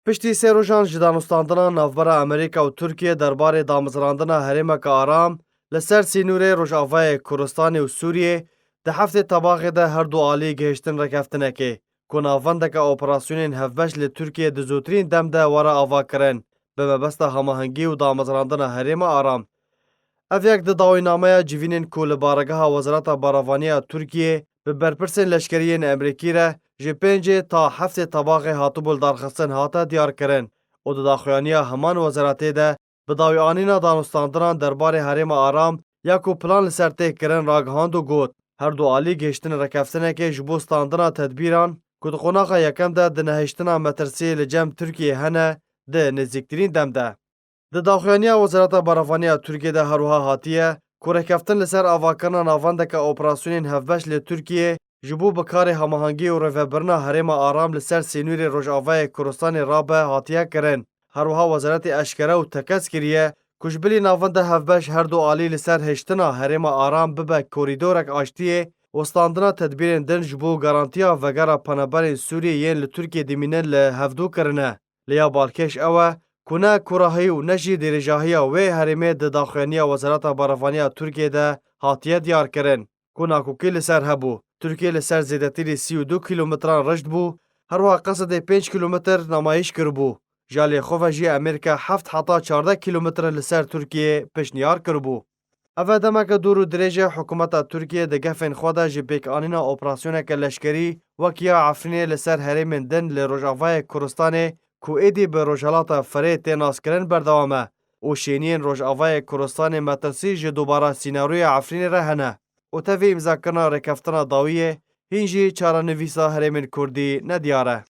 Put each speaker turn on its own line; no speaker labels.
Piştî sê rojan ji danûstandina navbera Amerîka û Tirkiye derbarê damezrandina herêmeka aram li ser sînûrê Rojavayê Kurdistanê û Sûriyê di heftê tebaxê de her du alî gihîştin rekeftinekê ku navbendeka operasyonên hevbeş li Tirkiye di zûtirîn dem de were avakirin bi mebesta hemahengî û damezrandina herêma aram. Ev yek di dawînameya civînên ku li baregeha Wezareta Baravaniya Tirkiyê bi berpirsên leşkeriyên Amerîkî re ji 5 ta heftê tebaxê hatibû li darxistin hate diyarkirin û di daxuyaniya heman wezaretê de bi dawîanîna danûstandinan derbarê herêma aram ya ku plan li ser tê kirin ragihand û got her du alî gihîştin rekeftinekê ji bo standina tedbîran ku di qonaxa yekem de di nehêştina metirsiyê li cem Tirkiyê hene di nêzîktirîn dem de. Di daxuyaniya Wezareta Baravaniya Tirkiye de herwiha hatiye ku rekeftin li ser avakirina navendeka operasyonên hevbeş li Tirkiyê ji bo bikarê hemahengî û rêvebirina herêma aram li ser sînûrê Rojavayê Kurdistanê rabe hatiye kirin. Herwiha wezaretê eşkere û tekez kiriye ku ji bilî navenda hevbeş her du alî li ser hêştina herêma aram bibe korîdorek aştiyê û standina tedbîrên din ji bo garantiya vegera penaberên Sûriyê yên li Tirkiye dimînin li hevdû kirine. Lêya balkêş ew e ku ne kurahî û ne jî dêrêjahiya wê herêmê di daxuyaniya Wezareta Baravaniya Tirkiye de hatiye diyarkirin ku nakokî li ser hebû. Tirkiye li ser zêdetirî 32 kîlometran reşt bû, herwiha qesedê 5 kîlometr namayîş kiribû. Ji alêxwe ve jî Amerîka 7 heta 14 kîlometr li ser Tirkiyê piştniyar kiribû. Ev e demeke dûr û dirêj e hikûmeta Tirkiye di gefên xwe de ji pêkanîna operasyoneke leşkerî wek ya Efrînê li ser herêmên din li Rojavayê Kurdistanê ku êdî bi Rojhilata Firê tê naskirin berdewam e û şêniyên Rojavayê Kurdistanê metirsî ji dubara sînaroya Efrînê re hene û tevê îmzakirina rêkeftina dawiyê hîn jî çarenivîsa herêmên Kurdî nediyar e.